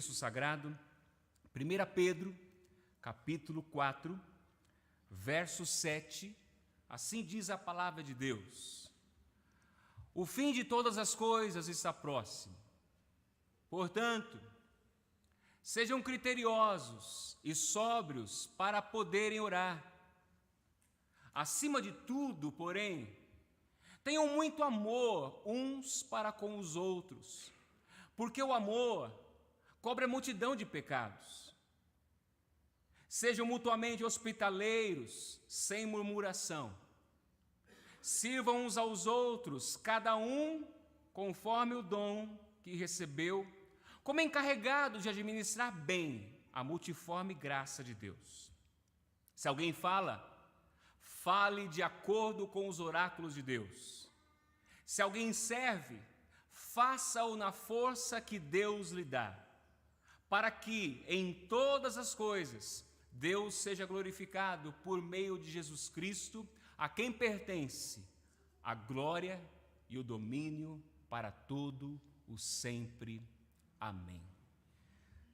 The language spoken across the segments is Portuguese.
texto sagrado, 1 Pedro, capítulo 4, verso 7, assim diz a palavra de Deus: o fim de todas as coisas está próximo. Portanto, sejam criteriosos e sóbrios para poderem orar. Acima de tudo, porém, tenham muito amor uns para com os outros, porque o amor cobre a multidão de pecados. Sejam mutuamente hospitaleiros, sem murmuração. Sirvam uns aos outros, cada um conforme o dom que recebeu, como encarregados de administrar bem a multiforme graça de Deus. Se alguém fale de acordo com os oráculos de Deus. Se alguém serve, faça-o na força que Deus lhe dá, para que em todas as coisas Deus seja glorificado por meio de Jesus Cristo, a quem pertence a glória e o domínio para todo o sempre. Amém.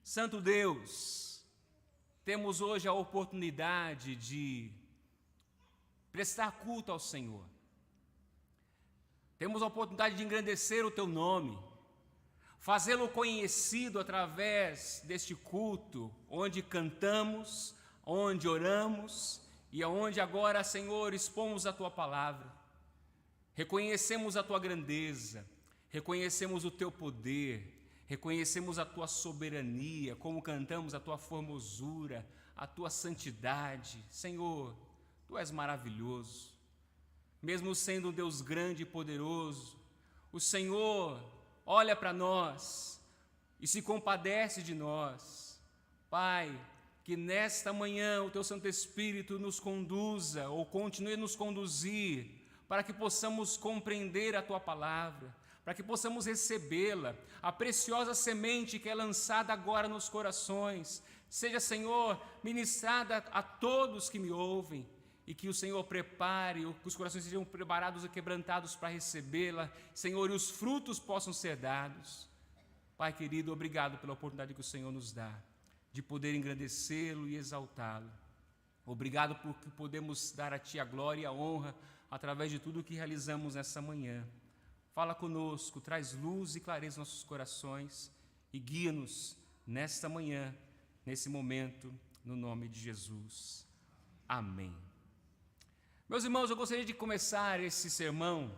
Santo Deus, temos hoje a oportunidade de prestar culto ao Senhor. Temos a oportunidade de engrandecer o Teu nome, fazê-lo conhecido através deste culto, onde cantamos, onde oramos e onde agora, Senhor, expomos a Tua palavra. Reconhecemos a Tua grandeza, reconhecemos o Teu poder, reconhecemos a Tua soberania, como cantamos a Tua formosura, a Tua santidade. Senhor, Tu és maravilhoso. Mesmo sendo um Deus grande e poderoso, o Senhor olha para nós e se compadece de nós. Pai, que nesta manhã o Teu Santo Espírito nos conduza ou continue a nos conduzir para que possamos compreender a Tua palavra, para que possamos recebê-la, a preciosa semente que é lançada agora nos corações. Seja, Senhor, ministrada a todos que me ouvem, e que o Senhor prepare, que os corações sejam preparados e quebrantados para recebê-la, Senhor, e os frutos possam ser dados. Pai querido, obrigado pela oportunidade que o Senhor nos dá, de poder engrandecê-lo e exaltá-lo. Obrigado porque podemos dar a Ti a glória e a honra, através de tudo o que realizamos nessa manhã. Fala conosco, traz luz e clareza aos nossos corações, e guia-nos nesta manhã, nesse momento, no nome de Jesus. Amém. Meus irmãos, eu gostaria de começar esse sermão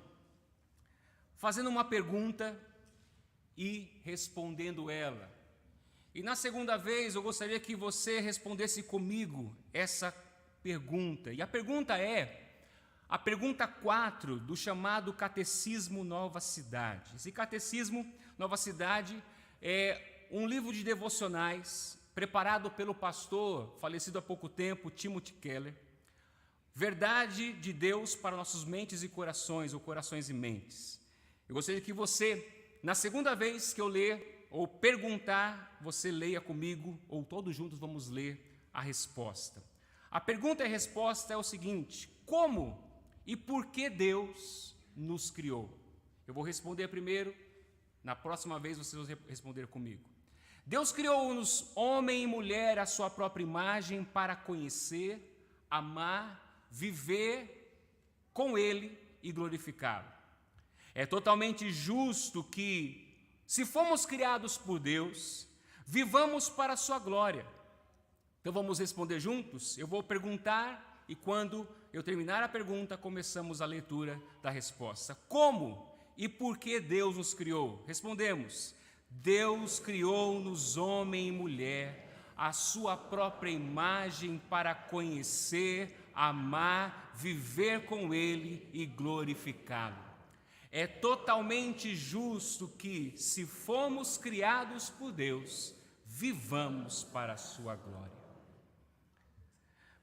fazendo uma pergunta e respondendo ela. E na segunda vez eu gostaria que você respondesse comigo essa pergunta. E a pergunta é a pergunta 4 do chamado Catecismo Nova Cidade. Esse Catecismo Nova Cidade é um livro de devocionais preparado pelo pastor falecido há pouco tempo, Timothy Keller. Verdade de Deus para nossos mentes e corações, ou corações e mentes. Eu gostaria que você, na segunda vez que eu ler ou perguntar, você leia comigo, ou todos juntos vamos ler a resposta. A pergunta e a resposta é o seguinte: como e por que Deus nos criou? Eu vou responder primeiro, na próxima vez vocês vão responder comigo. Deus criou-nos, homem e mulher, à sua própria imagem, para conhecer, amar, viver com Ele e glorificá-lo. É totalmente justo que, se fomos criados por Deus, vivamos para a sua glória. Então vamos responder juntos? Eu vou perguntar e quando eu terminar a pergunta, começamos a leitura da resposta. Como e por que Deus nos criou? Respondemos: Deus criou-nos homem e mulher, à sua própria imagem, para conhecer, amar, viver com Ele e glorificá-lo. É totalmente justo que, se fomos criados por Deus, vivamos para a sua glória.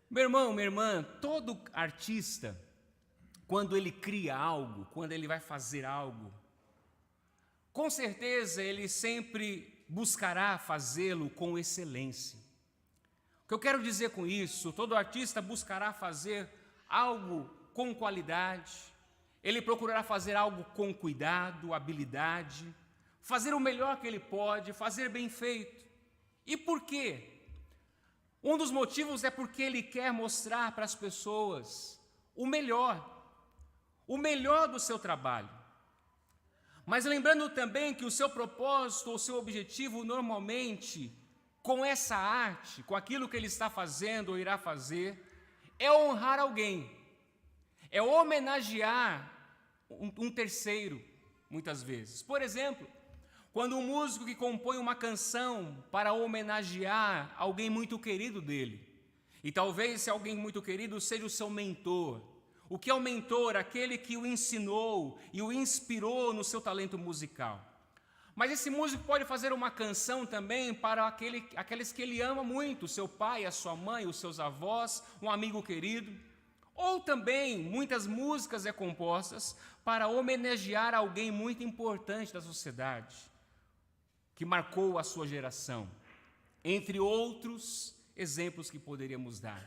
Meu irmão, minha irmã, todo artista, quando ele cria algo, quando ele vai fazer algo, com certeza ele sempre buscará fazê-lo com excelência. O que eu quero dizer com isso? Todo artista buscará fazer algo com qualidade, ele procurará fazer algo com cuidado, habilidade, fazer o melhor que ele pode, fazer bem feito. E por quê? Um dos motivos é porque ele quer mostrar para as pessoas o melhor do seu trabalho. Mas lembrando também que o seu propósito, o seu objetivo, normalmente, com essa arte, com aquilo que ele está fazendo ou irá fazer, é honrar alguém, é homenagear um terceiro, muitas vezes. Por exemplo, quando um músico que compõe uma canção para homenagear alguém muito querido dele, e talvez esse alguém muito querido seja o seu mentor. O que é o mentor? Aquele que o ensinou e o inspirou no seu talento musical. Mas esse músico pode fazer uma canção também para aqueles que ele ama muito, o seu pai, a sua mãe, os seus avós, um amigo querido. Ou também, muitas músicas compostas para homenagear alguém muito importante da sociedade, que marcou a sua geração, entre outros exemplos que poderíamos dar.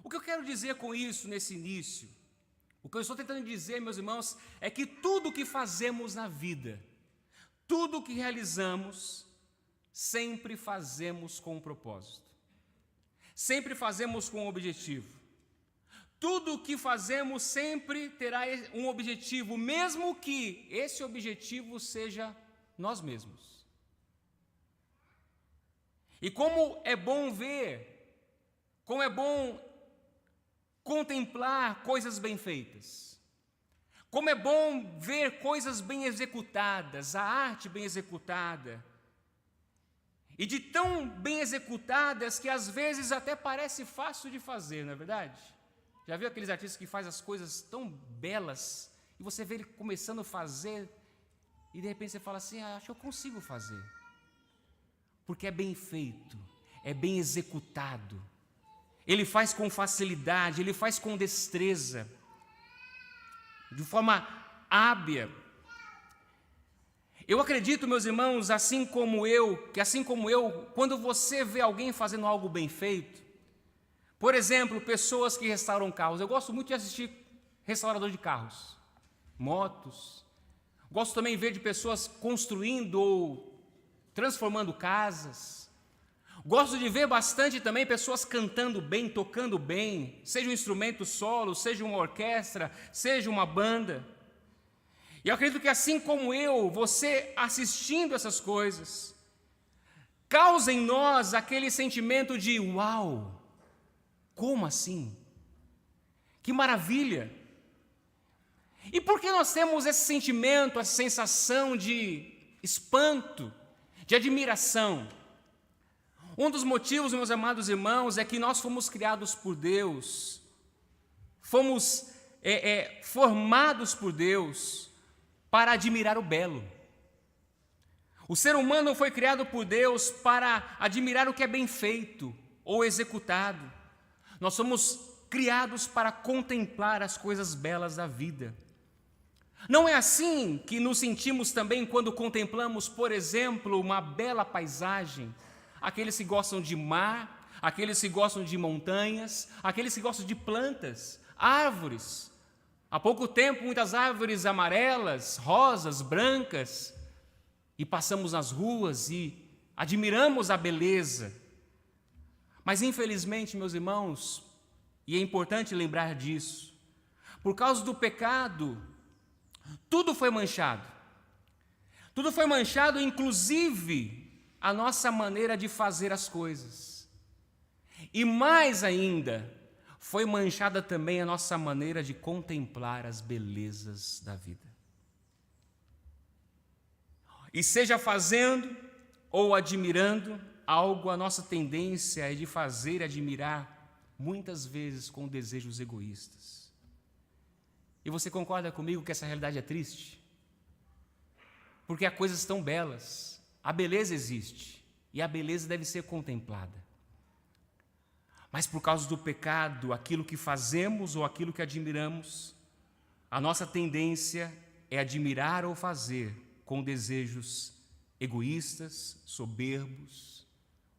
O que eu quero dizer com isso nesse início, o que eu estou tentando dizer, meus irmãos, é que tudo o que fazemos na vida, tudo o que realizamos, sempre fazemos com um propósito, sempre fazemos com um objetivo. Tudo o que fazemos sempre terá um objetivo, mesmo que esse objetivo seja nós mesmos. E como é bom ver, como é bom contemplar coisas bem feitas, como é bom ver coisas bem executadas, a arte bem executada, e de tão bem executadas que às vezes até parece fácil de fazer, não é verdade? Já viu aqueles artistas que fazem as coisas tão belas, e você vê ele começando a fazer, e de repente você fala assim, acho que eu consigo fazer. Porque é bem feito, é bem executado. Ele faz com facilidade, ele faz com destreza, de forma hábil. Eu acredito, meus irmãos, assim como eu, quando você vê alguém fazendo algo bem feito, por exemplo, pessoas que restauram carros. Eu gosto muito de assistir restaurador de carros, motos. Gosto também de ver de pessoas construindo ou transformando casas. Gosto de ver bastante também pessoas cantando bem, tocando bem, seja um instrumento solo, seja uma orquestra, seja uma banda. E eu acredito que assim como eu, você assistindo essas coisas, causa em nós aquele sentimento de uau, como assim? Que maravilha! E por que nós temos esse sentimento, essa sensação de espanto, de admiração? Um dos motivos, meus amados irmãos, é que nós fomos criados por Deus, fomos formados por Deus para admirar o belo. O ser humano foi criado por Deus para admirar o que é bem feito ou executado. Nós somos criados para contemplar as coisas belas da vida. Não é assim que nos sentimos também quando contemplamos, por exemplo, uma bela paisagem? Aqueles que gostam de mar, aqueles que gostam de montanhas, aqueles que gostam de plantas, árvores. Há pouco tempo, muitas árvores amarelas, rosas, brancas, e passamos nas ruas e admiramos a beleza. Mas, infelizmente, meus irmãos, e é importante lembrar disso, por causa do pecado, tudo foi manchado. Tudo foi manchado, inclusive a nossa maneira de fazer as coisas. E mais ainda, foi manchada também a nossa maneira de contemplar as belezas da vida. E seja fazendo ou admirando algo, a nossa tendência é de fazer e admirar, muitas vezes com desejos egoístas. E você concorda comigo que essa realidade é triste? Porque há coisas tão belas, a beleza existe, e a beleza deve ser contemplada. Mas por causa do pecado, aquilo que fazemos ou aquilo que admiramos, a nossa tendência é admirar ou fazer com desejos egoístas, soberbos,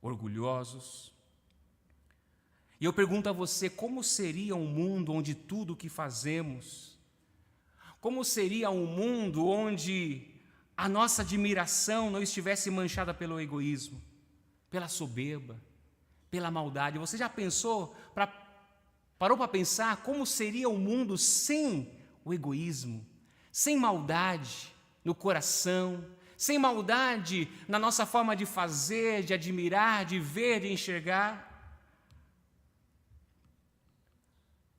orgulhosos. E eu pergunto a você, como seria um mundo onde tudo o que fazemos, como seria um mundo onde a nossa admiração não estivesse manchada pelo egoísmo, pela soberba, pela maldade. Você já parou para pensar como seria o mundo sem o egoísmo, sem maldade no coração, sem maldade na nossa forma de fazer, de admirar, de ver, de enxergar?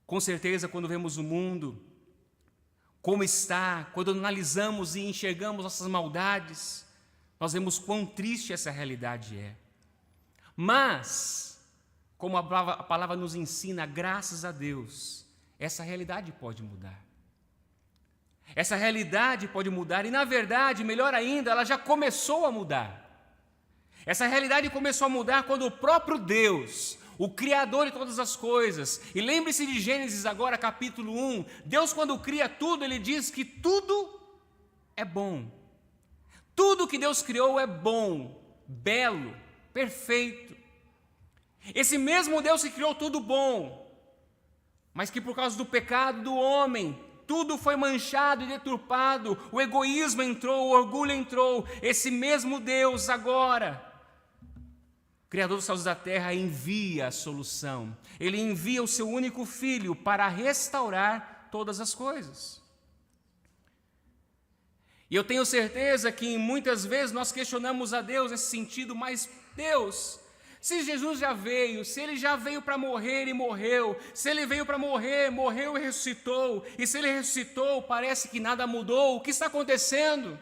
Com certeza, quando vemos o mundo como está, quando analisamos e enxergamos nossas maldades, nós vemos quão triste essa realidade é. Mas, como a palavra nos ensina, graças a Deus, essa realidade pode mudar. Essa realidade pode mudar e, na verdade, melhor ainda, ela já começou a mudar. Essa realidade começou a mudar quando o próprio Deus, o Criador de todas as coisas, e lembre-se de Gênesis agora, capítulo 1, Deus quando cria tudo, Ele diz que tudo é bom. Tudo que Deus criou é bom, belo, perfeito. Esse mesmo Deus que criou tudo bom, mas que por causa do pecado do homem, tudo foi manchado e deturpado, o egoísmo entrou, o orgulho entrou. Esse mesmo Deus agora, Criador dos céus e da terra, envia a solução. Ele envia o seu único filho para restaurar todas as coisas. E eu tenho certeza que muitas vezes nós questionamos a Deus nesse sentido, mas Deus, se Jesus já veio, se Ele já veio para morrer e morreu, se Ele veio para morrer, morreu e ressuscitou, e se Ele ressuscitou, parece que nada mudou, o que está acontecendo?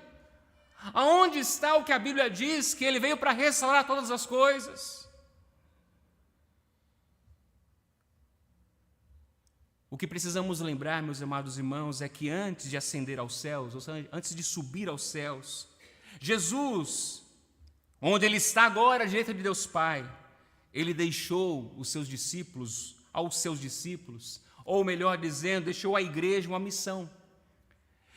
Aonde está o que a Bíblia diz, que Ele veio para restaurar todas as coisas? O que precisamos lembrar, meus amados irmãos, é que antes de ascender aos céus, ou seja, antes de subir aos céus, Jesus, onde Ele está agora, à direita de Deus Pai, Ele deixou os seus discípulos, aos seus discípulos, ou melhor dizendo, deixou à igreja uma missão.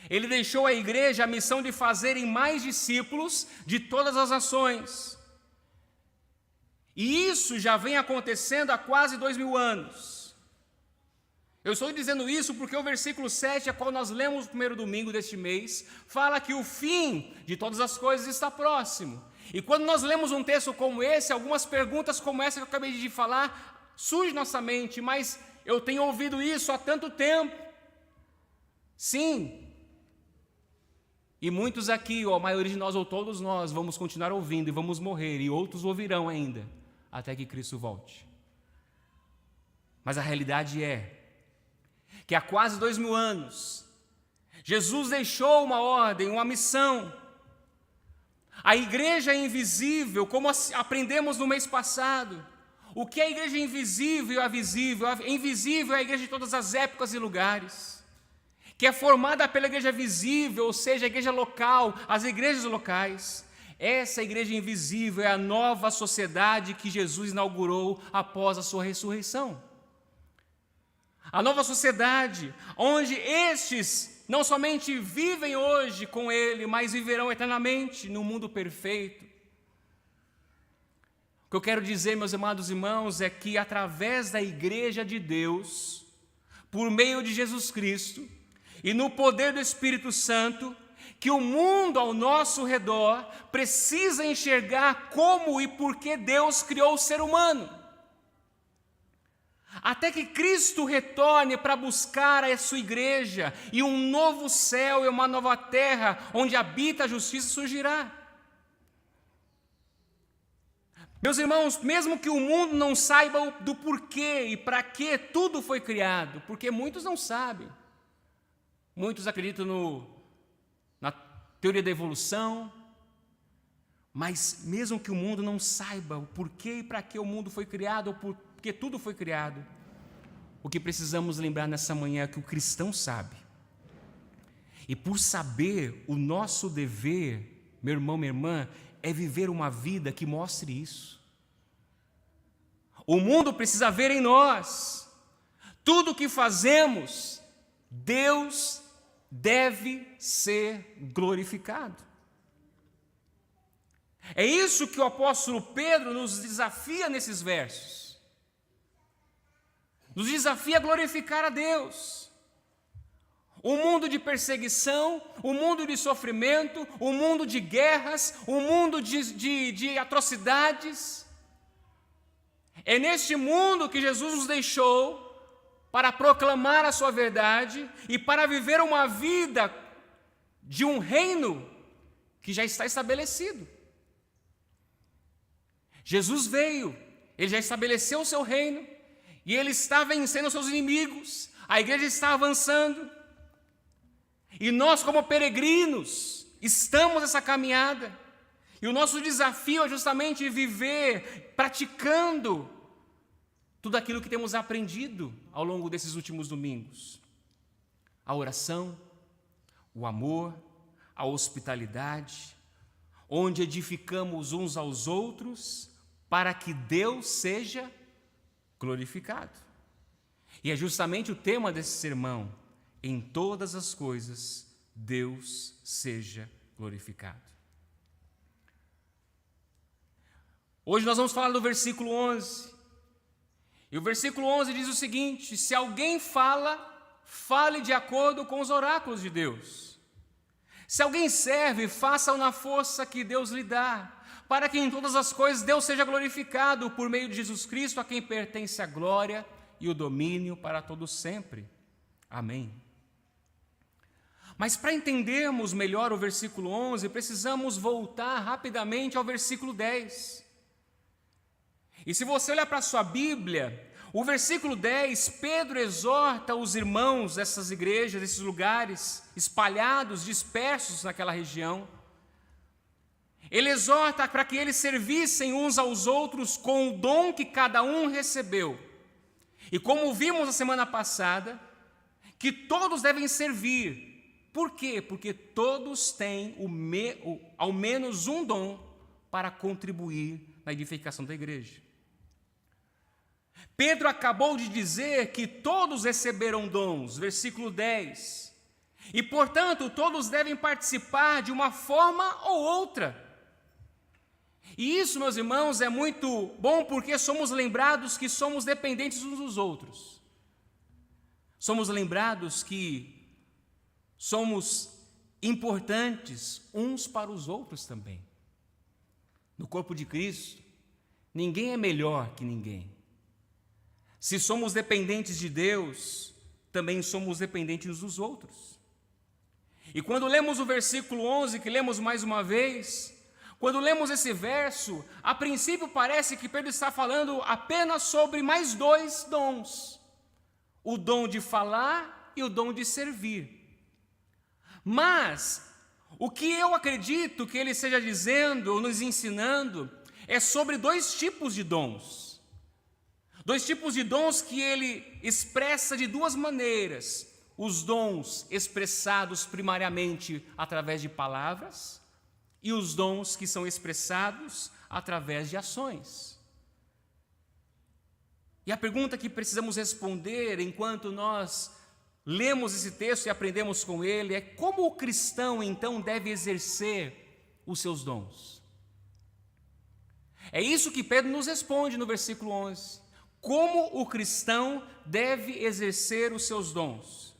Ele deixou à igreja a missão de fazerem mais discípulos de todas as nações. E isso já vem acontecendo há quase 2000 anos. Eu estou dizendo isso porque o versículo 7, a qual nós lemos no primeiro domingo deste mês, fala que o fim de todas as coisas está próximo. E quando nós lemos um texto como esse, algumas perguntas como essa que eu acabei de falar, surgem na nossa mente, mas eu tenho ouvido isso há tanto tempo. Sim. E muitos aqui, ou a maioria de nós, ou todos nós, vamos continuar ouvindo e vamos morrer, e outros ouvirão ainda, até que Cristo volte. Mas a realidade é que há quase 2000 anos, Jesus deixou uma ordem, uma missão. A igreja é invisível, como aprendemos no mês passado. O que é a igreja invisível e a visível? A invisível é a igreja de todas as épocas e lugares, que é formada pela igreja visível, ou seja, a igreja local, as igrejas locais. Essa igreja invisível é a nova sociedade que Jesus inaugurou após a sua ressurreição. A nova sociedade, onde estes não somente vivem hoje com Ele, mas viverão eternamente no mundo perfeito. O que eu quero dizer, meus amados irmãos, é que através da igreja de Deus, por meio de Jesus Cristo, e no poder do Espírito Santo, que o mundo ao nosso redor precisa enxergar como e por que Deus criou o ser humano. Até que Cristo retorne para buscar a sua igreja, e um novo céu e uma nova terra, onde habita a justiça, surgirá. Meus irmãos, mesmo que o mundo não saiba do porquê e para que tudo foi criado, porque muitos não sabem. Muitos acreditam na teoria da evolução, mas mesmo que o mundo não saiba o porquê e para que o mundo foi criado, ou porque tudo foi criado, o que precisamos lembrar nessa manhã é que o cristão sabe. E por saber, o nosso dever, meu irmão, minha irmã, é viver uma vida que mostre isso. O mundo precisa ver em nós. Tudo o que fazemos, Deus deve ser glorificado. É isso que o apóstolo Pedro nos desafia nesses versos. Nos desafia a glorificar a Deus. O mundo de perseguição, o mundo de sofrimento, o mundo de guerras, o mundo de atrocidades, É neste mundo que Jesus nos deixou para proclamar a sua verdade e para viver uma vida de um reino que já está estabelecido. Jesus veio, ele já estabeleceu o seu reino e ele está vencendo os seus inimigos. A igreja está avançando e nós, como peregrinos, estamos nessa caminhada. E o nosso desafio é justamente viver praticando tudo aquilo que temos aprendido ao longo desses últimos domingos. A oração, o amor, a hospitalidade, onde edificamos uns aos outros para que Deus seja glorificado. E é justamente o tema desse sermão: em todas as coisas, Deus seja glorificado. Hoje nós vamos falar do versículo 11. E o versículo 11 diz o seguinte: se alguém fala, fale de acordo com os oráculos de Deus. Se alguém serve, faça-o na força que Deus lhe dá, para que em todas as coisas Deus seja glorificado por meio de Jesus Cristo, a quem pertence a glória e o domínio para todos sempre. Amém. Mas para entendermos melhor o versículo 11, precisamos voltar rapidamente ao versículo 10. E se você olhar para a sua Bíblia, o versículo 10, Pedro exorta os irmãos dessas igrejas, desses lugares espalhados, dispersos naquela região. Ele exorta para que eles servissem uns aos outros com o dom que cada um recebeu. E como vimos na semana passada, que todos devem servir. Por quê? Porque todos têm ao menos um dom para contribuir na edificação da igreja. Pedro acabou de dizer que todos receberam dons, versículo 10. E, portanto, todos devem participar de uma forma ou outra. E isso, meus irmãos, é muito bom porque somos lembrados que somos dependentes uns dos outros. Somos lembrados que somos importantes uns para os outros também. No corpo de Cristo, ninguém é melhor que ninguém. Se somos dependentes de Deus, também somos dependentes uns dos outros. E quando lemos o versículo 11, que lemos mais uma vez, quando lemos esse verso, a princípio parece que Pedro está falando apenas sobre mais dois dons: o dom de falar e o dom de servir. Mas o que eu acredito que ele esteja dizendo ou nos ensinando é sobre dois tipos de dons. Dois tipos de dons que ele expressa de duas maneiras: os dons expressados primariamente através de palavras e os dons que são expressados através de ações. E a pergunta que precisamos responder enquanto nós lemos esse texto e aprendemos com ele é: como o cristão então deve exercer os seus dons? É isso que Pedro nos responde no versículo 11. Como o cristão deve exercer os seus dons?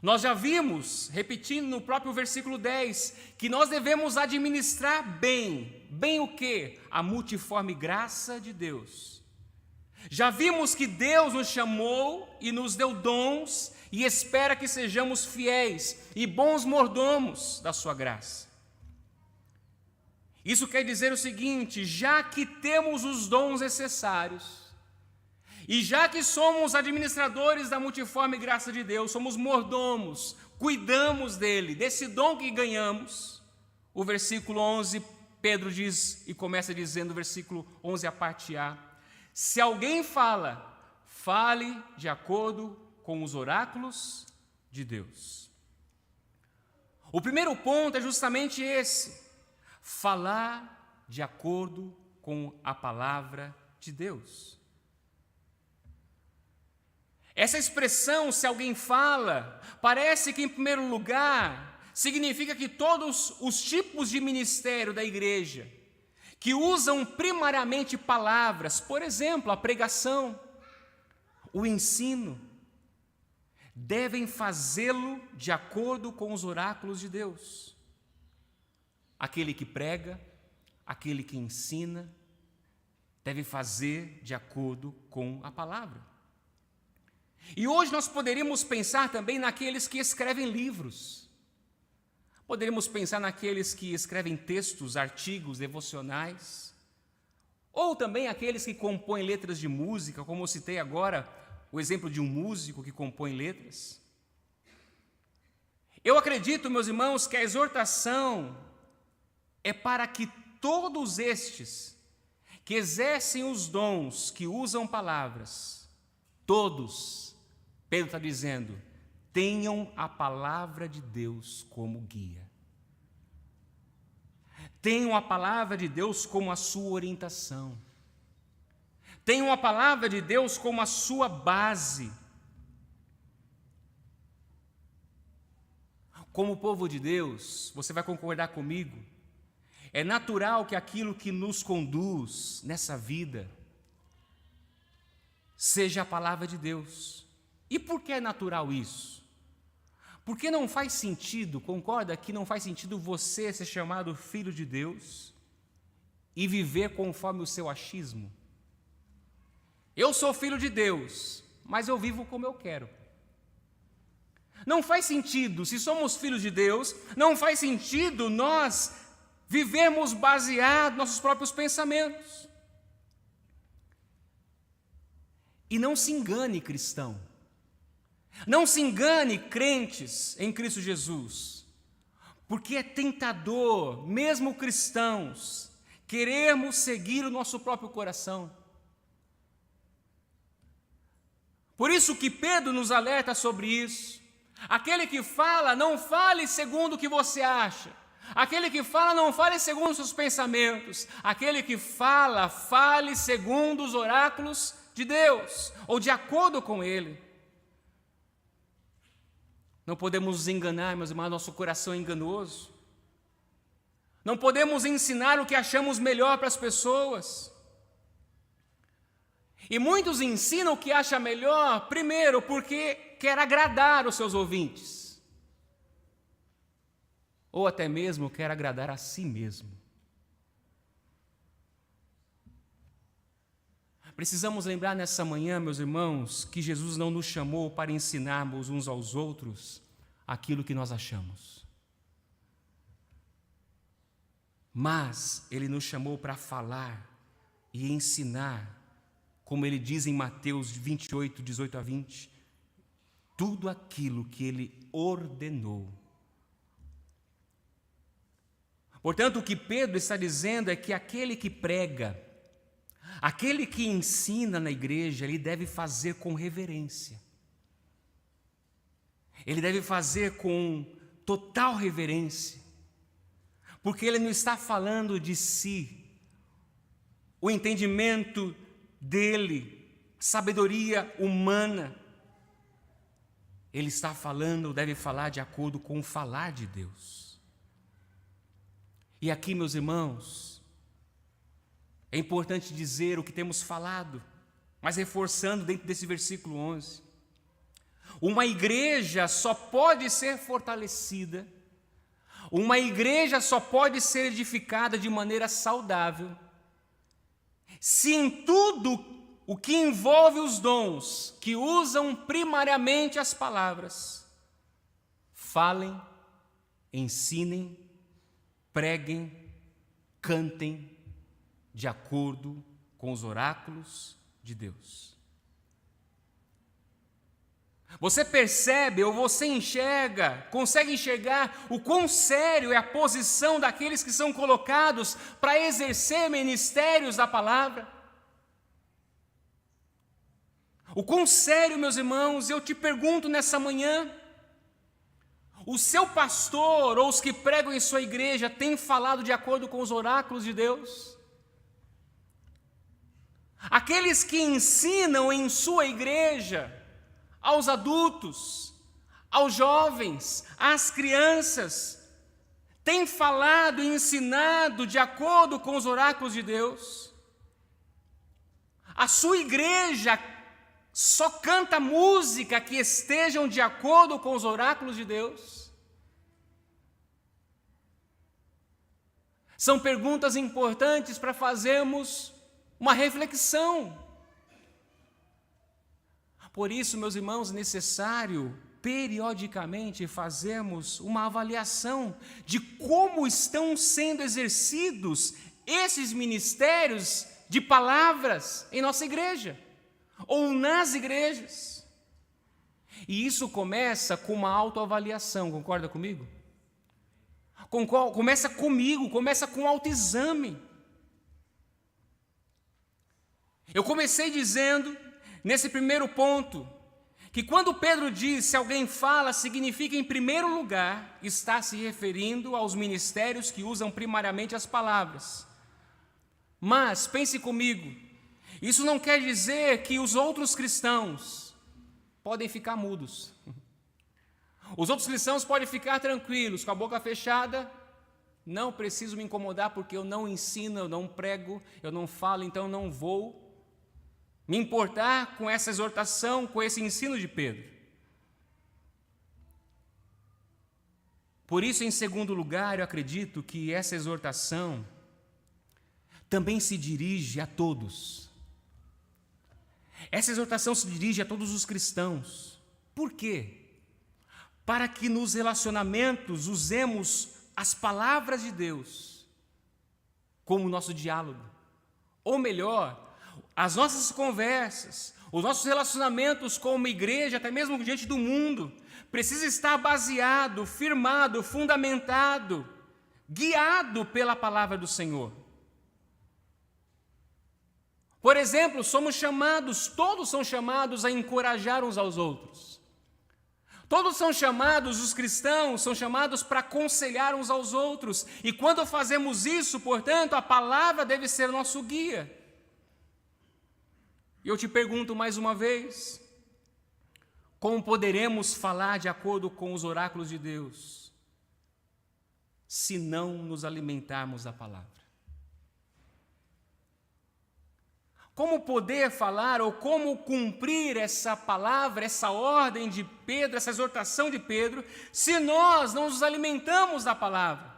Nós já vimos, repetindo no próprio versículo 10, que nós devemos administrar bem. Bem o quê? A multiforme graça de Deus. Já vimos que Deus nos chamou e nos deu dons e espera que sejamos fiéis e bons mordomos da sua graça. Isso quer dizer o seguinte: já que temos os dons necessários, e já que somos administradores da multiforme graça de Deus, somos mordomos, cuidamos dele, desse dom que ganhamos, o versículo 11, Pedro diz, e começa dizendo, versículo 11, a parte A: se alguém fala, fale de acordo com os oráculos de Deus. O primeiro ponto é justamente esse: falar de acordo com a palavra de Deus. Essa expressão, se alguém fala, parece que, em primeiro lugar, significa que todos os tipos de ministério da igreja, que usam primariamente palavras, por exemplo, a pregação, o ensino, devem fazê-lo de acordo com os oráculos de Deus. Aquele que prega, aquele que ensina, deve fazer de acordo com a palavra. E hoje nós poderíamos pensar também naqueles que escrevem livros. Poderíamos pensar naqueles que escrevem textos, artigos, devocionais. Ou também aqueles que compõem letras de música, como eu citei agora, o exemplo de um músico que compõe letras. Eu acredito, meus irmãos, que a exortação é para que todos estes que exercem os dons, que usam palavras, todos, Pedro está dizendo, tenham a palavra de Deus como guia. Tenham a palavra de Deus como a sua orientação. Tenham a palavra de Deus como a sua base. Como povo de Deus, você vai concordar comigo, é natural que aquilo que nos conduz nessa vida seja a palavra de Deus. E por que é natural isso? Porque não faz sentido, concorda que não faz sentido você ser chamado filho de Deus e viver conforme o seu achismo? Eu sou filho de Deus, mas eu vivo como eu quero. Não faz sentido, se somos filhos de Deus, não faz sentido nós vivermos baseados nos nossos próprios pensamentos. E não se engane, cristão. Não se engane, crentes em Cristo Jesus. Porque é tentador, mesmo cristãos, querermos seguir o nosso próprio coração. Por isso que Pedro nos alerta sobre isso. Aquele que fala, não fale segundo o que você acha. Aquele que fala, não fale segundo os seus pensamentos. Aquele que fala, fale segundo os oráculos de Deus, ou de acordo com Ele. Não podemos nos enganar, meus irmãos, nosso coração é enganoso. Não podemos ensinar o que achamos melhor para as pessoas. E muitos ensinam o que acham melhor, primeiro, porque quer agradar os seus ouvintes. Ou até mesmo quer agradar a si mesmo. Precisamos lembrar nessa manhã, meus irmãos, que Jesus não nos chamou para ensinarmos uns aos outros aquilo que nós achamos. Mas Ele nos chamou para falar e ensinar, como Ele diz em Mateus 28, 18 a 20, tudo aquilo que Ele ordenou. Portanto, o que Pedro está dizendo é que aquele que prega, aquele que ensina na igreja, ele deve fazer com reverência. Ele deve fazer com total reverência, porque ele não está falando de si, o entendimento dele, sabedoria humana. Ele está falando, deve falar de acordo com o falar de Deus. E aqui, meus irmãos, é importante dizer o que temos falado, mas reforçando dentro desse versículo 11. Uma igreja só pode ser fortalecida, uma igreja só pode ser edificada de maneira saudável, se em tudo o que envolve os dons, que usam primariamente as palavras, falem, ensinem, preguem, cantem, de acordo com os oráculos de Deus. Você percebe ou você enxerga, consegue enxergar o quão sério é a posição daqueles que são colocados para exercer ministérios da palavra? O quão sério, meus irmãos, eu te pergunto nessa manhã, o seu pastor ou os que pregam em sua igreja têm falado de acordo com os oráculos de Deus? Aqueles que ensinam em sua igreja, aos adultos, aos jovens, às crianças, têm falado e ensinado de acordo com os oráculos de Deus? A sua igreja só canta música que estejam de acordo com os oráculos de Deus? São perguntas importantes para fazermos uma reflexão. Por isso, meus irmãos, é necessário periodicamente fazermos uma avaliação de como estão sendo exercidos esses ministérios de palavras em nossa igreja ou nas igrejas. E isso começa com uma autoavaliação, concorda comigo? Começa comigo, começa com autoexame. Eu comecei dizendo, nesse primeiro ponto, que quando Pedro diz se alguém fala, significa em primeiro lugar, está se referindo aos ministérios que usam primariamente as palavras. Mas, pense comigo, isso não quer dizer que os outros cristãos podem ficar mudos. Os outros cristãos podem ficar tranquilos, com a boca fechada, não preciso me incomodar porque eu não ensino, eu não prego, eu não falo, então eu não vou me importar com essa exortação, com esse ensino de Pedro. Por isso, em segundo lugar, eu acredito que essa exortação também se dirige a todos. Essa exortação se dirige a todos os cristãos. Por quê? Para que nos relacionamentos usemos as palavras de Deus como nosso diálogo. Ou melhor, as nossas conversas, os nossos relacionamentos como igreja, até mesmo diante do mundo, precisa estar baseado, firmado, fundamentado, guiado pela palavra do Senhor. Por exemplo, todos são chamados a encorajar uns aos outros. Todos são chamados, os cristãos são chamados para aconselhar uns aos outros. E quando fazemos isso, portanto, a palavra deve ser nosso guia. E eu te pergunto mais uma vez, como poderemos falar de acordo com os oráculos de Deus, se não nos alimentarmos da palavra? Como poder falar ou como cumprir essa palavra, essa ordem de Pedro, essa exortação de Pedro, se nós não nos alimentamos da palavra?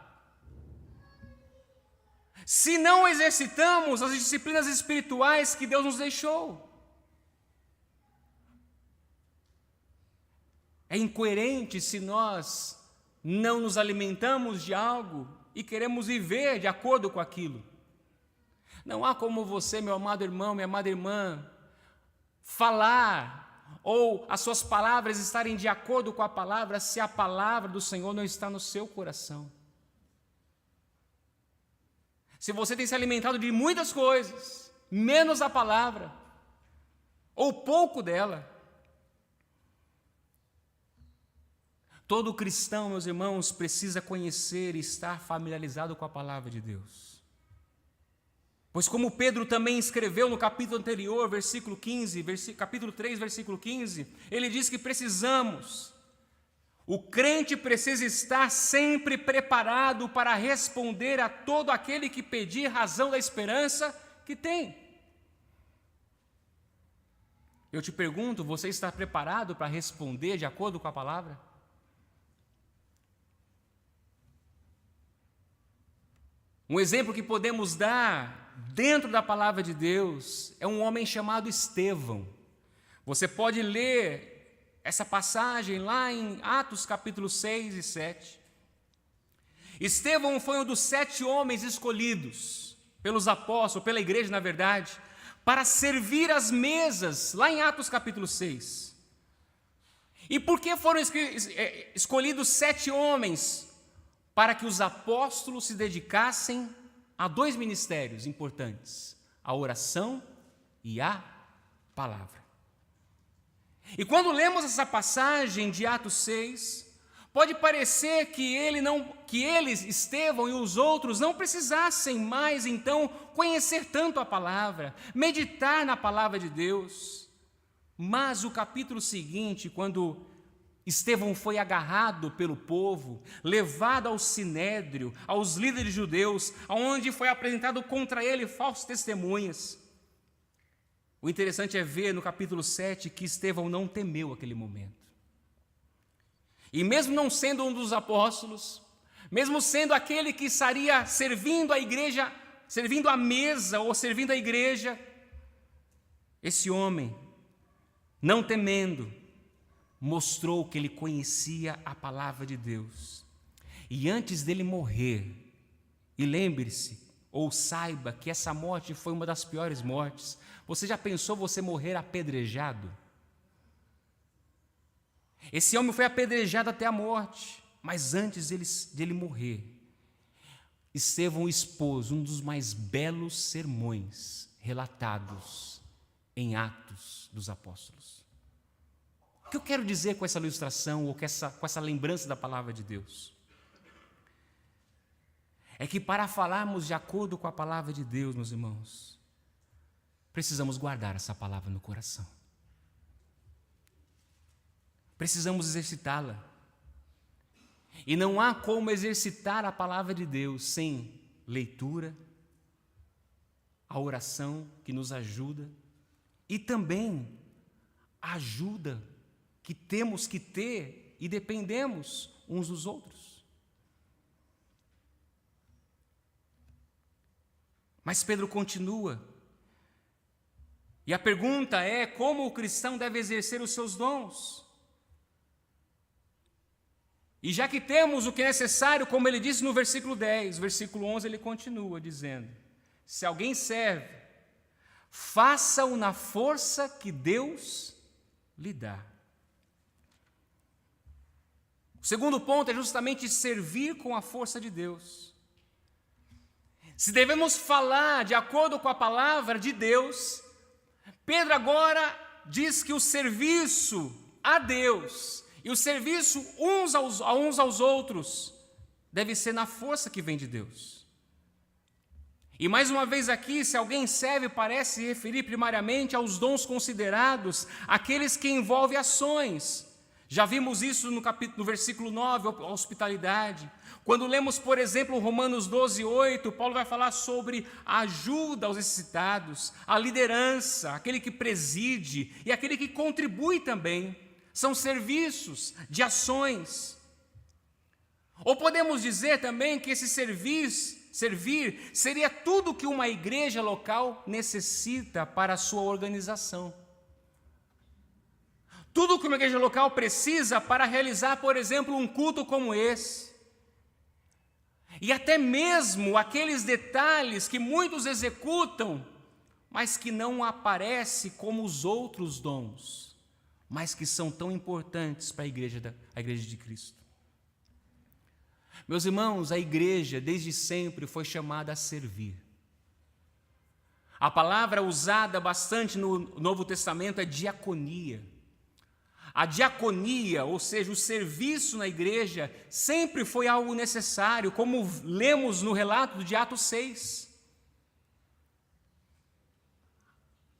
Se não exercitamos as disciplinas espirituais que Deus nos deixou? É incoerente se nós não nos alimentamos de algo e queremos viver de acordo com aquilo. Não há como você, meu amado irmão, minha amada irmã, falar ou as suas palavras estarem de acordo com a palavra se a palavra do Senhor não está no seu coração. Se você tem se alimentado de muitas coisas, menos a palavra, ou pouco dela. Todo cristão, meus irmãos, precisa conhecer e estar familiarizado com a palavra de Deus. Pois como Pedro também escreveu no capítulo anterior, versículo 15, capítulo 3, versículo 15, ele diz que o crente precisa estar sempre preparado para responder a todo aquele que pedir razão da esperança que tem. Eu te pergunto, você está preparado para responder de acordo com a palavra? Um exemplo que podemos dar dentro da palavra de Deus é um homem chamado Estevão. Você pode ler essa passagem lá em Atos capítulo 6 e 7. Estevão foi um dos 7 homens escolhidos pelos apóstolos, pela igreja na verdade, para servir as mesas, lá em Atos capítulo 6. E por que foram escolhidos 7 homens? Para que os apóstolos se dedicassem a 2 ministérios importantes, a oração e a palavra. E quando lemos essa passagem de Atos 6, pode parecer que eles, Estevão e os outros, não precisassem mais, então, conhecer tanto a palavra, meditar na palavra de Deus. Mas o capítulo seguinte, quando Estevão foi agarrado pelo povo, levado ao sinédrio, aos líderes judeus, onde foi apresentado contra ele falsas testemunhas. O interessante é ver no capítulo 7 que Estevão não temeu aquele momento. E mesmo não sendo um dos apóstolos, mesmo sendo aquele que estaria servindo a igreja servindo à mesa ou servindo à igreja. Esse homem, não temendo, mostrou que ele conhecia a palavra de Deus. E antes dele morrer, e lembre-se, ou saiba que essa morte foi uma das piores mortes. Você já pensou você morrer apedrejado? Esse homem foi apedrejado até a morte, mas antes dele morrer, Estevão expôs um dos mais belos sermões relatados em Atos dos Apóstolos. O que eu quero dizer com essa ilustração ou com essa lembrança da palavra de Deus? É que para falarmos de acordo com a palavra de Deus, meus irmãos, precisamos guardar essa palavra no coração. Precisamos exercitá-la. E não há como exercitar a palavra de Deus sem leitura, a oração que nos ajuda e também a ajuda que temos que ter e dependemos uns dos outros. Mas Pedro continua. E a pergunta é: como o cristão deve exercer os seus dons? E já que temos o que é necessário, como ele disse no versículo 10, versículo 11 ele continua dizendo: se alguém serve, faça-o na força que Deus lhe dá. O segundo ponto é justamente servir com a força de Deus. Se devemos falar de acordo com a palavra de Deus, Pedro agora diz que o serviço a Deus e o serviço uns aos outros deve ser na força que vem de Deus. E mais uma vez aqui, se alguém serve, parece se referir primariamente aos dons considerados, aqueles que envolvem ações. Já vimos isso no versículo 9, a hospitalidade. Quando lemos, por exemplo, Romanos 12, 8, Paulo vai falar sobre a ajuda aos necessitados, a liderança, aquele que preside e aquele que contribui também. São serviços de ações. Ou podemos dizer também que esse servir seria tudo que uma igreja local necessita para a sua organização. Tudo que uma igreja local precisa para realizar, por exemplo, um culto como esse. E até mesmo aqueles detalhes que muitos executam, mas que não aparecem como os outros dons, mas que são tão importantes para a igreja de Cristo. Meus irmãos, a igreja desde sempre foi chamada a servir. A palavra usada bastante no Novo Testamento é diaconia. A diaconia, ou seja, o serviço na igreja, sempre foi algo necessário, como lemos no relato de Atos 6.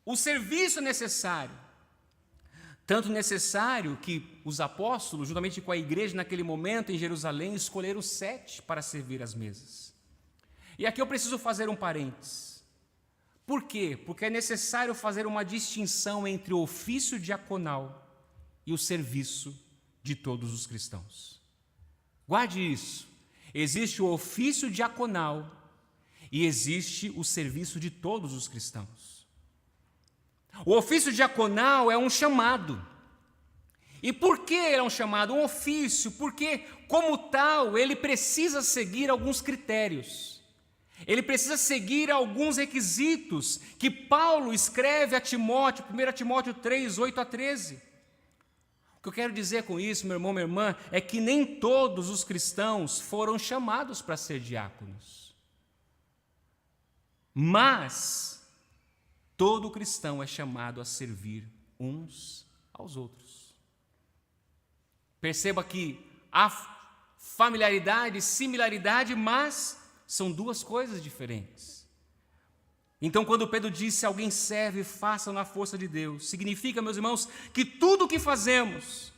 O serviço é necessário. Tanto necessário que os apóstolos, juntamente com a igreja naquele momento em Jerusalém, escolheram 7 para servir as mesas. E aqui eu preciso fazer um parênteses. Por quê? Porque é necessário fazer uma distinção entre o ofício diaconal e o serviço de todos os cristãos. Guarde isso. Existe o ofício diaconal e existe o serviço de todos os cristãos. O ofício diaconal é um chamado. E por que é um chamado? Um ofício, porque, como tal, ele precisa seguir alguns critérios. Ele precisa seguir alguns requisitos que Paulo escreve a Timóteo, 1 Timóteo 3, 8 a 13. O que eu quero dizer com isso, meu irmão, minha irmã, é que nem todos os cristãos foram chamados para ser diáconos. Mas todo cristão é chamado a servir uns aos outros. Perceba que há familiaridade, similaridade, mas são duas coisas diferentes. Então, quando Pedro diz: se alguém serve, faça na força de Deus, significa, meus irmãos, que tudo o que fazemos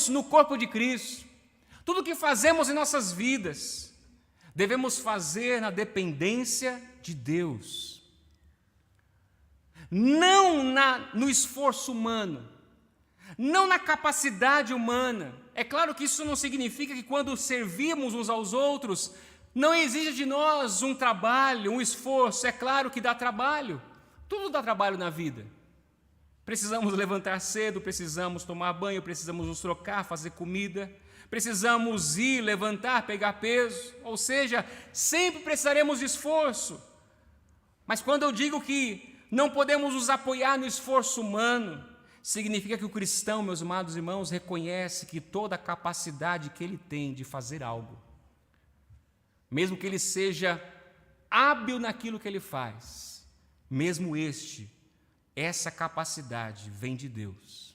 no corpo de Cristo, tudo o que fazemos em nossas vidas, devemos fazer na dependência de Deus. Não no esforço humano, não na capacidade humana. É claro que isso não significa que quando servimos uns aos outros, Não exige de nós um trabalho, um esforço. É claro que dá trabalho. Tudo dá trabalho na vida. Precisamos levantar cedo, precisamos tomar banho, precisamos nos trocar, fazer comida, precisamos ir, levantar, pegar peso. Ou seja, sempre precisaremos de esforço. Mas quando eu digo que não podemos nos apoiar no esforço humano, significa que o cristão, meus amados irmãos, reconhece que toda a capacidade que ele tem de fazer algo, mesmo que ele seja hábil naquilo que ele faz, mesmo essa capacidade vem de Deus.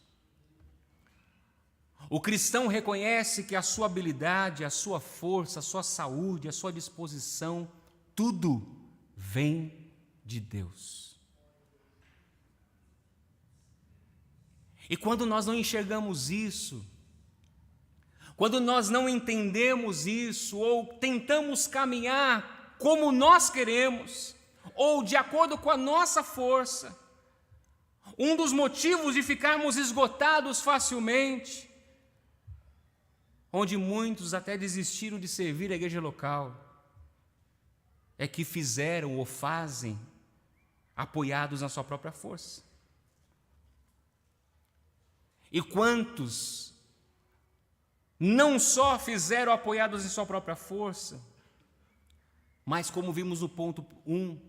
O cristão reconhece que a sua habilidade, a sua força, a sua saúde, a sua disposição, tudo vem de Deus. E quando nós não enxergamos isso, quando nós não entendemos isso, ou tentamos caminhar como nós queremos, ou de acordo com a nossa força, um dos motivos de ficarmos esgotados facilmente, onde muitos até desistiram de servir a igreja local, é que fizeram ou fazem apoiados na sua própria força. E quantos não só fizeram apoiados em sua própria força, mas como vimos no ponto 1,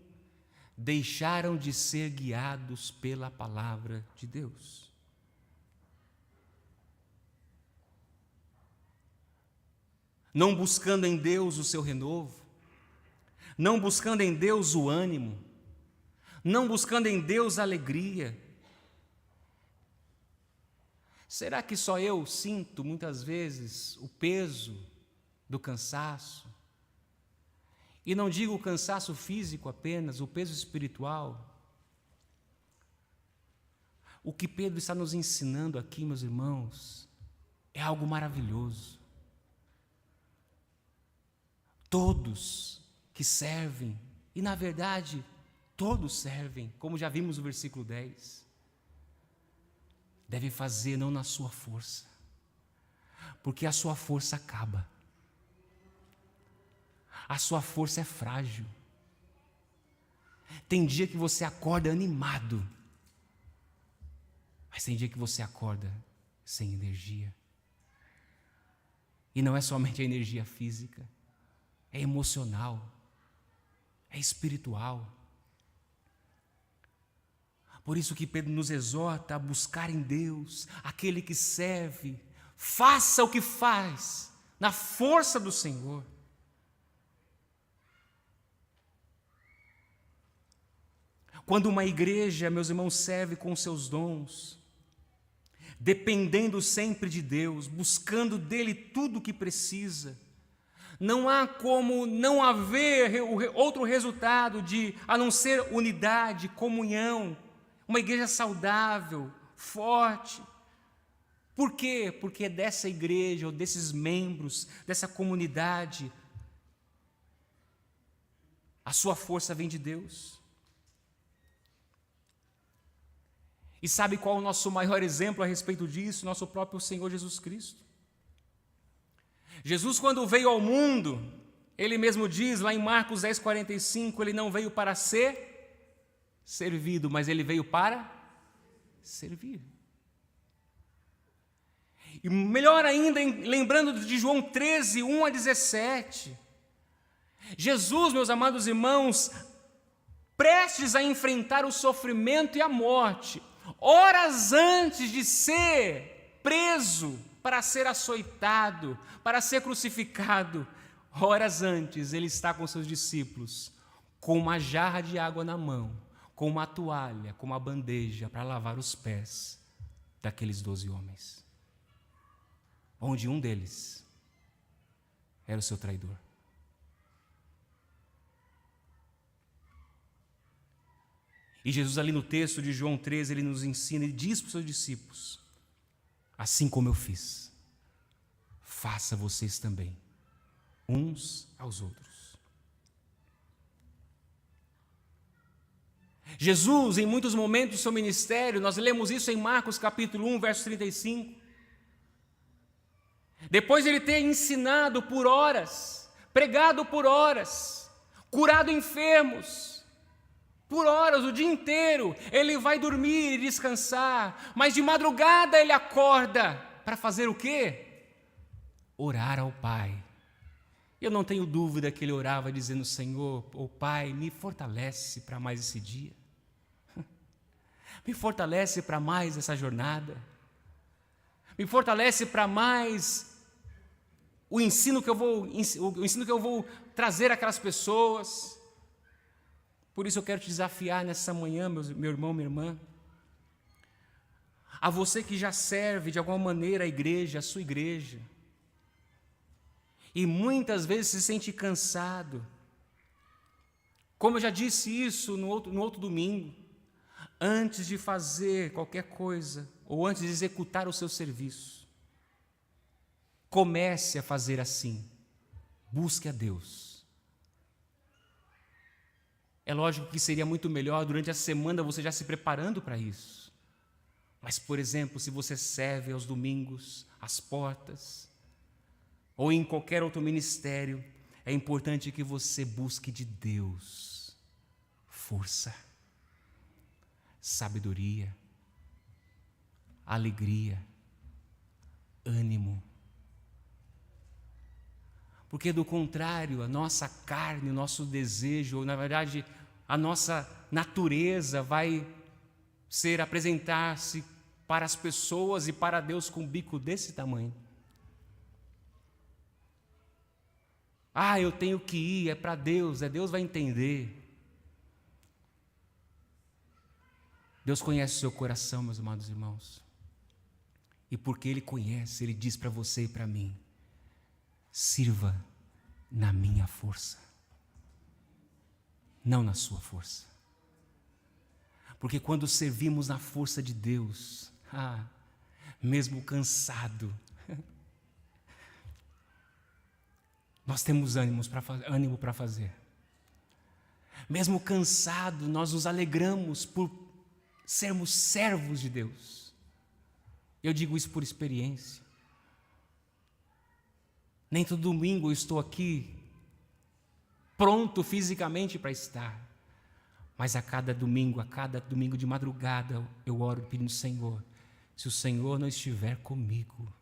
deixaram de ser guiados pela palavra de Deus. Não buscando em Deus o seu renovo, não buscando em Deus o ânimo, não buscando em Deus a alegria. Será que só eu sinto muitas vezes o peso do cansaço? E não digo o cansaço físico apenas, o peso espiritual. O que Pedro está nos ensinando aqui, meus irmãos, é algo maravilhoso. Todos que servem, e na verdade, todos servem, como já vimos no versículo 10, devem fazer não na sua força, porque a sua força acaba. A sua força é frágil. Tem dia que você acorda animado, mas tem dia que você acorda sem energia. E não é somente a energia física, é emocional, é espiritual. Por isso que Pedro nos exorta a buscar em Deus, aquele que serve, faça o que faz, na força do Senhor. Quando uma igreja, meus irmãos, serve com seus dons, dependendo sempre de Deus, buscando dele tudo o que precisa, não há como não haver outro resultado a não ser unidade, comunhão, uma igreja saudável, forte. Por quê? Porque é dessa igreja, ou desses membros, dessa comunidade, a sua força vem de Deus. E sabe qual é o nosso maior exemplo a respeito disso? Nosso próprio Senhor Jesus Cristo. Jesus, quando veio ao mundo, ele mesmo diz lá em Marcos 10:45, ele não veio para ser servido, mas ele veio para servir. E melhor ainda, lembrando de João 13, 1-17, Jesus, meus amados irmãos, prestes a enfrentar o sofrimento e a morte, horas antes de ser preso para ser açoitado, para ser crucificado, horas antes ele está com seus discípulos, com uma jarra de água na mão, com uma toalha, com uma bandeja para lavar os pés daqueles 12 homens, onde um deles era o seu traidor. E Jesus ali no texto de João 13, ele nos ensina e diz para os seus discípulos: assim como eu fiz, faça vocês também, uns aos outros. Jesus, em muitos momentos do seu ministério, nós lemos isso em Marcos capítulo 1, verso 35. Depois de ele ter ensinado por horas, pregado por horas, curado enfermos, por horas, o dia inteiro. Ele vai dormir e descansar, mas de madrugada ele acorda para fazer o quê? Orar ao Pai. Eu não tenho dúvida que ele orava dizendo: Senhor, Pai, me fortalece para mais esse dia. Me fortalece para mais essa jornada. Me fortalece para mais o ensino que eu vou trazer àquelas pessoas. Por isso eu quero te desafiar nessa manhã, meu irmão, minha irmã, a você que já serve de alguma maneira a igreja, a sua igreja, e muitas vezes se sente cansado. Como eu já disse isso no outro domingo, antes de fazer qualquer coisa, ou antes de executar o seu serviço, comece a fazer assim: busque a Deus. É lógico que seria muito melhor durante a semana você já se preparando para isso. Mas, por exemplo, se você serve aos domingos, às portas, ou em qualquer outro ministério, é importante que você busque de Deus força, sabedoria, alegria, ânimo. Porque do contrário, a nossa carne, o nosso desejo, ou na verdade a nossa natureza vai apresentar-se para as pessoas e para Deus com um bico desse tamanho. Eu tenho que ir, é para Deus, Deus vai entender. Deus conhece o seu coração, meus amados irmãos. E porque Ele conhece, Ele diz para você e para mim: sirva na minha força, não na sua força. Porque quando servimos na força de Deus, mesmo cansado, nós temos ânimo para fazer. Mesmo cansado, nós nos alegramos por sermos servos de Deus. Eu digo isso por experiência. Nem todo domingo eu estou aqui pronto fisicamente para estar, mas a cada domingo de madrugada, eu oro pedindo: Senhor, se o Senhor não estiver comigo,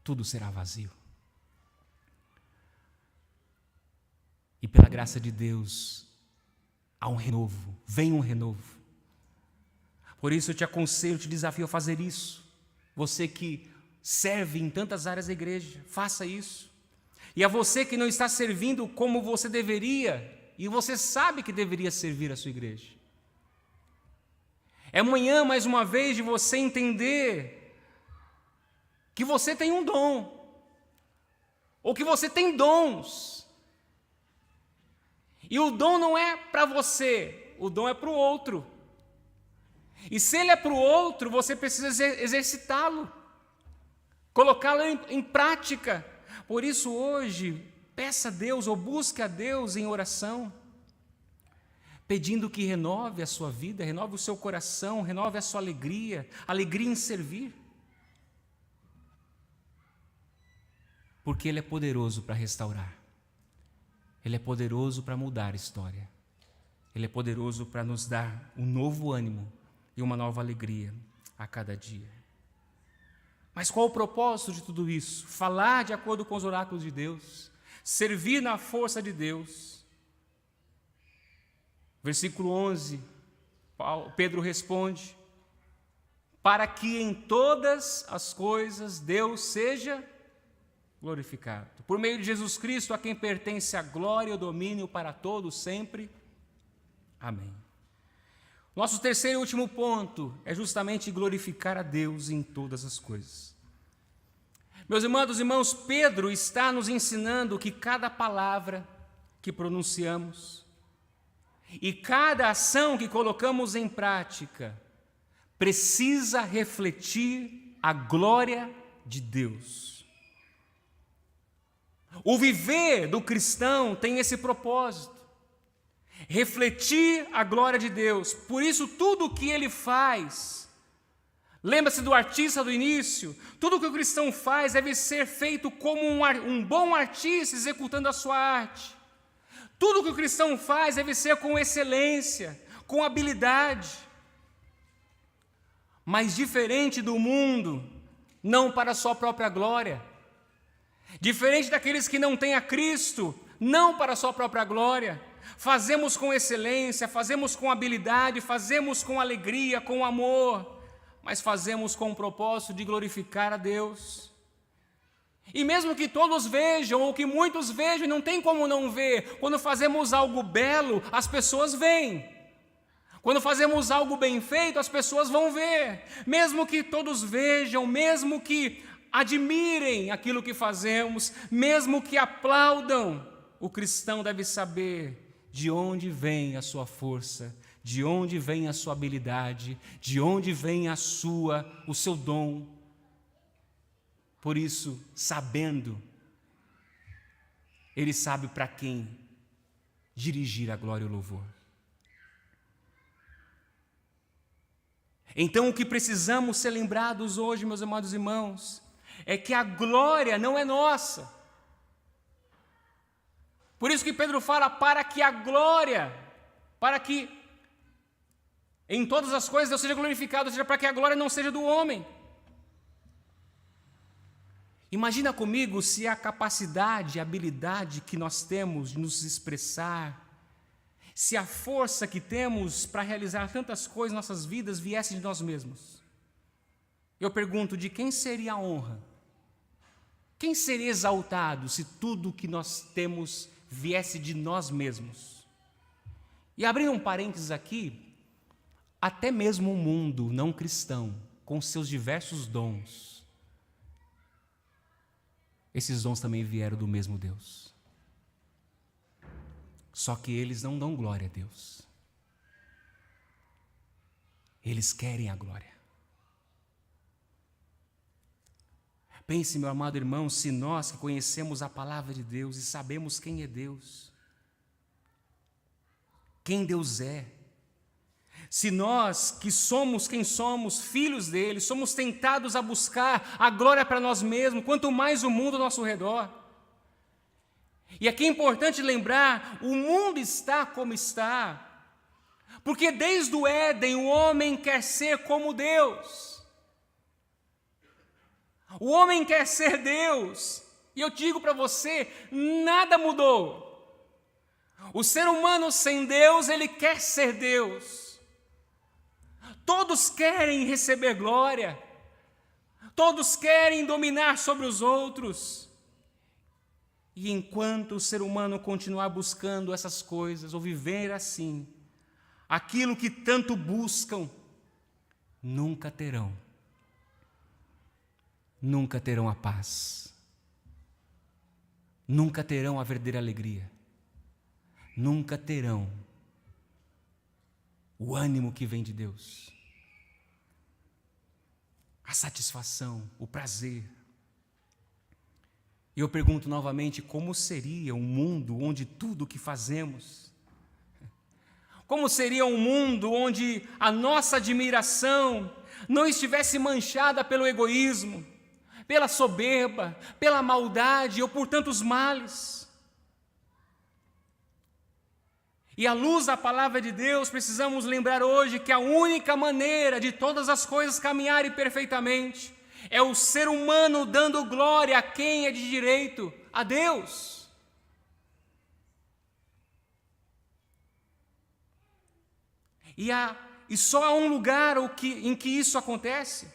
tudo será vazio. E pela graça de Deus, há um renovo, vem um renovo. Por isso eu te aconselho, te desafio a fazer isso. Você que serve em tantas áreas da igreja, faça isso. E a você que não está servindo como você deveria, e você sabe que deveria servir a sua igreja, é amanhã, mais uma vez, de você entender que você tem um dom, ou que você tem dons. E o dom não é para você, o dom é para o outro. E se ele é para o outro, você precisa exercitá-lo, colocá-lo em prática. Por isso hoje, peça a Deus ou busque a Deus em oração, pedindo que renove a sua vida, renove o seu coração, renove a sua alegria em servir. Porque Ele é poderoso para restaurar. Ele é poderoso para mudar a história. Ele é poderoso para nos dar um novo ânimo e uma nova alegria a cada dia. Mas qual o propósito de tudo isso? Falar de acordo com os oráculos de Deus, servir na força de Deus. Versículo 11, Pedro responde: para que em todas as coisas Deus seja glorificado. Por meio de Jesus Cristo, a quem pertence a glória e o domínio para todos sempre. Amém. Nosso terceiro e último ponto é justamente glorificar a Deus em todas as coisas. Meus amados irmãos, Pedro está nos ensinando que cada palavra que pronunciamos e cada ação que colocamos em prática precisa refletir a glória de Deus. O viver do cristão tem esse propósito: refletir a glória de Deus. Por isso, tudo o que ele faz Lembra-se do artista do início? Tudo que o cristão faz deve ser feito como um bom artista executando a sua arte. Tudo que o cristão faz deve ser com excelência, com habilidade. Mas diferente do mundo, não para a sua própria glória. Diferente daqueles que não têm a Cristo, não para a sua própria glória. Fazemos com excelência, fazemos com habilidade, fazemos com alegria, com amor, mas fazemos com o propósito de glorificar a Deus. E mesmo que todos vejam, ou que muitos vejam, não tem como não ver, quando fazemos algo belo, as pessoas veem. Quando fazemos algo bem feito, as pessoas vão ver. Mesmo que todos vejam, mesmo que admirem aquilo que fazemos, mesmo que aplaudam, o cristão deve saber de onde vem a sua força, de onde vem a sua habilidade, de onde vem o seu dom. Por isso, sabendo, ele sabe para quem dirigir a glória e o louvor. Então, o que precisamos ser lembrados hoje, meus amados irmãos, é que a glória não é nossa. Por isso que Pedro fala, para que em todas as coisas Deus seja glorificado, ou seja, para que a glória não seja do homem. Imagina comigo se a capacidade, a habilidade que nós temos de nos expressar, se a força que temos para realizar tantas coisas em nossas vidas viesse de nós mesmos. Eu pergunto, de quem seria a honra? Quem seria exaltado se tudo que nós temos viesse de nós mesmos? E abrindo um parênteses aqui, até mesmo o mundo não cristão, com seus diversos dons, esses dons também vieram do mesmo Deus. Só que eles não dão glória a Deus. Eles querem a glória. Pense, meu amado irmão, se nós que conhecemos a palavra de Deus e sabemos quem é Deus, quem Deus é, se nós que somos quem somos, filhos dele, somos tentados a buscar a glória para nós mesmos, quanto mais o mundo ao nosso redor. E aqui é importante lembrar, o mundo está como está, porque desde o Éden o homem quer ser como Deus. O homem quer ser Deus, e eu digo para você, nada mudou. O ser humano sem Deus, ele quer ser Deus. Todos querem receber glória, todos querem dominar sobre os outros. E enquanto o ser humano continuar buscando essas coisas, ou viver assim, aquilo que tanto buscam, nunca terão a paz, nunca terão a verdadeira alegria, nunca terão o ânimo que vem de Deus, a satisfação, o prazer. E eu pergunto novamente, como seria um mundo onde tudo o que fazemos, como seria um mundo onde a nossa admiração não estivesse manchada pelo egoísmo, pela soberba, pela maldade ou por tantos males? E à luz da palavra de Deus, precisamos lembrar hoje que a única maneira de todas as coisas caminharem perfeitamente é o ser humano dando glória a quem é de direito, a Deus. E só há um lugar em que isso acontece.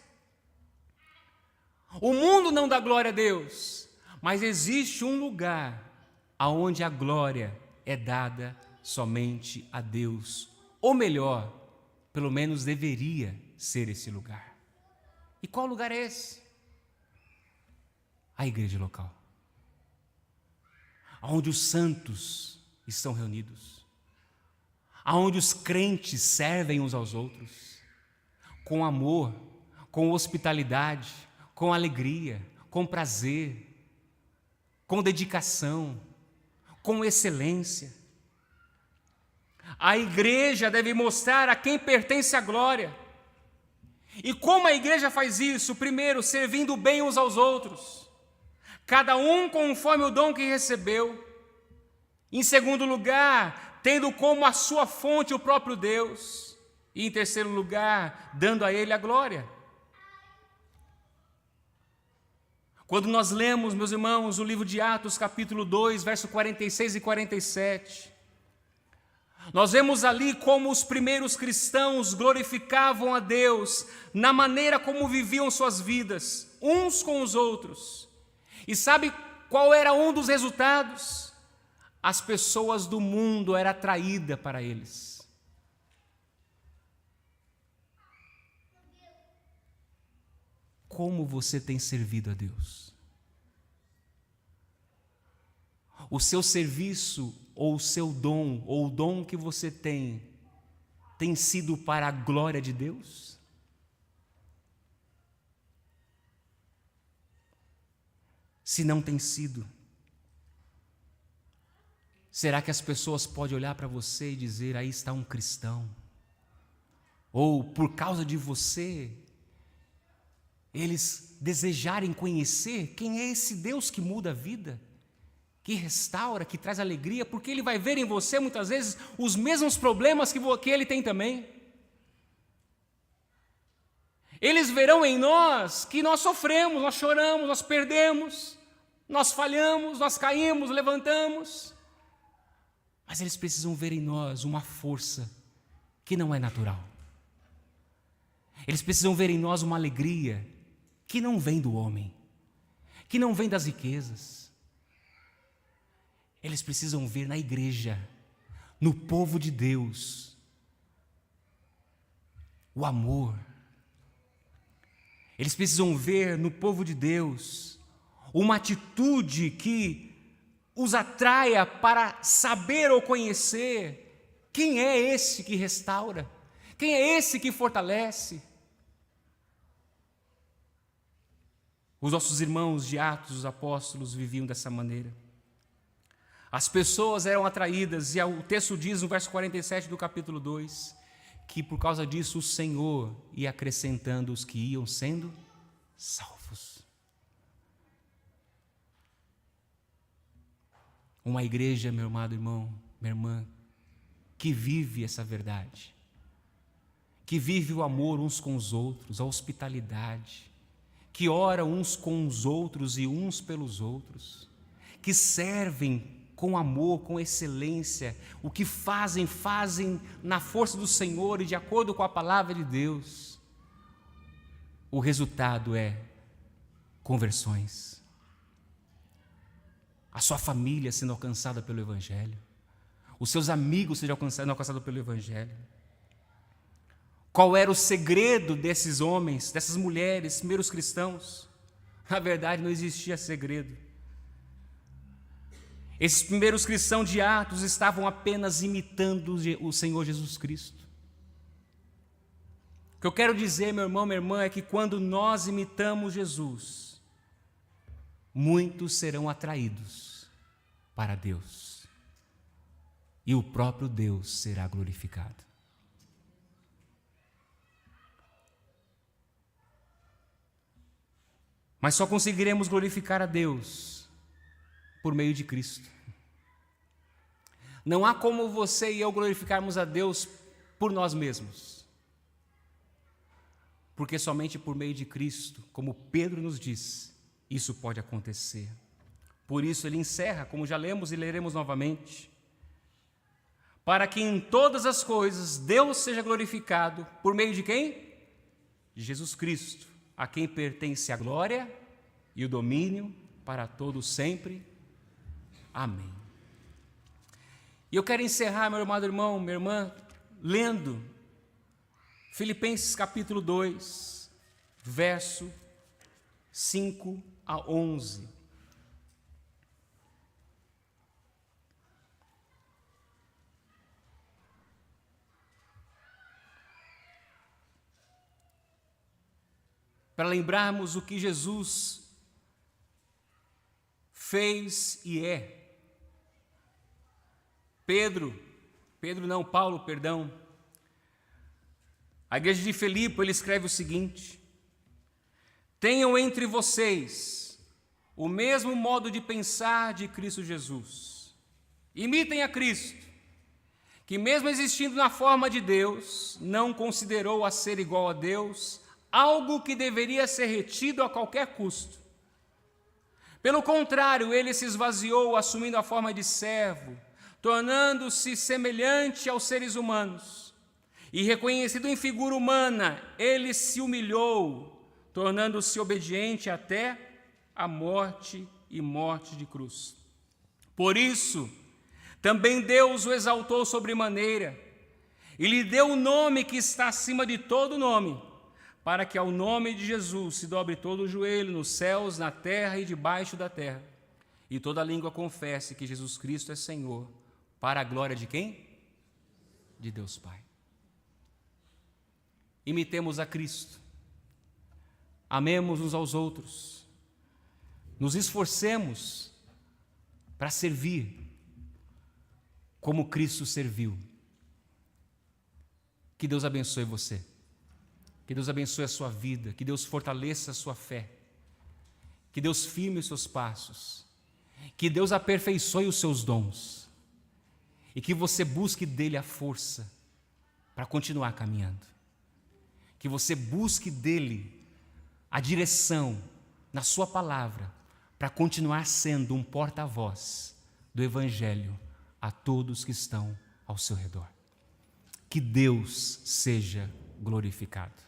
O mundo não dá glória a Deus, mas existe um lugar aonde a glória é dada somente a Deus, ou melhor, pelo menos deveria ser esse lugar. E qual lugar é esse? A igreja local, onde os santos estão reunidos, onde os crentes servem uns aos outros, com amor, com hospitalidade, com alegria, com prazer, com dedicação, com excelência. A igreja deve mostrar a quem pertence a glória. E como a igreja faz isso? Primeiro, servindo bem uns aos outros, cada um conforme o dom que recebeu. Em segundo lugar, tendo como a sua fonte o próprio Deus. E em terceiro lugar, dando a Ele a glória. Quando nós lemos, meus irmãos, o livro de Atos, capítulo 2, verso 46 e 47, nós vemos ali como os primeiros cristãos glorificavam a Deus na maneira como viviam suas vidas, uns com os outros. E sabe qual era um dos resultados? As pessoas do mundo eram atraídas para eles. Como você tem servido a Deus? O seu serviço, ou o seu dom, ou o dom que você tem sido para a glória de Deus? Se não tem sido, será que as pessoas podem olhar para você e dizer, aí está um cristão? Ou por causa de você, eles desejarem conhecer quem é esse Deus que muda a vida, que restaura, que traz alegria, porque Ele vai ver em você muitas vezes os mesmos problemas que Ele tem também. Eles verão em nós que nós sofremos, nós choramos, nós perdemos, nós falhamos, nós caímos, levantamos. Mas eles precisam ver em nós uma força que não é natural. Eles precisam ver em nós uma alegria que não vem do homem, que não vem das riquezas. Eles precisam ver na igreja, no povo de Deus, o amor. Eles precisam ver no povo de Deus uma atitude que os atraia para saber ou conhecer quem é esse que restaura, quem é esse que fortalece. Os nossos irmãos de Atos dos Apóstolos viviam dessa maneira. As pessoas eram atraídas, e o texto diz no verso 47 do capítulo 2, que por causa disso o Senhor ia acrescentando os que iam sendo salvos. Uma igreja, meu amado irmão, minha irmã, que vive essa verdade, que vive o amor uns com os outros, a hospitalidade, que ora uns com os outros e uns pelos outros, que servem com amor, com excelência, o que fazem na força do Senhor e de acordo com a palavra de Deus. O resultado é conversões, a sua família sendo alcançada pelo Evangelho, os seus amigos sendo alcançados pelo Evangelho. Qual era o segredo desses homens, dessas mulheres, primeiros cristãos? Na verdade, não existia segredo. Esses primeiros cristãos de Atos estavam apenas imitando o Senhor Jesus Cristo. O que eu quero dizer, meu irmão, minha irmã, é que quando nós imitamos Jesus, muitos serão atraídos para Deus, e o próprio Deus será glorificado. Mas só conseguiremos glorificar a Deus por meio de Cristo. Não há como você e eu glorificarmos a Deus por nós mesmos. Porque somente por meio de Cristo, como Pedro nos diz, isso pode acontecer. Por isso ele encerra, como já lemos e leremos novamente, para que em todas as coisas Deus seja glorificado por meio de quem? De Jesus Cristo, a quem pertence a glória e o domínio para todos sempre. Amém. E eu quero encerrar, meu amado irmão, minha irmã, lendo Filipenses capítulo 2, verso 5 a 11. Para lembrarmos o que Jesus fez e é. Paulo, à igreja de Filipe, ele escreve o seguinte: tenham entre vocês o mesmo modo de pensar de Cristo Jesus. Imitem a Cristo, que mesmo existindo na forma de Deus, não considerou a ser igual a Deus algo que deveria ser retido a qualquer custo. Pelo contrário, ele se esvaziou, assumindo a forma de servo, tornando-se semelhante aos seres humanos. E reconhecido em figura humana, ele se humilhou, tornando-se obediente até a morte e morte de cruz. Por isso, também Deus o exaltou sobremaneira e lhe deu o nome que está acima de todo nome, para que ao nome de Jesus se dobre todo o joelho nos céus, na terra e debaixo da terra, e toda língua confesse que Jesus Cristo é Senhor, para a glória de quem? De Deus Pai. Imitemos a Cristo, amemos uns aos outros, nos esforcemos para servir como Cristo serviu. Que Deus abençoe você, que Deus abençoe a sua vida, que Deus fortaleça a sua fé, que Deus firme os seus passos, que Deus aperfeiçoe os seus dons e que você busque dele a força para continuar caminhando, que você busque dele a direção na sua palavra para continuar sendo um porta-voz do Evangelho a todos que estão ao seu redor. Que Deus seja glorificado.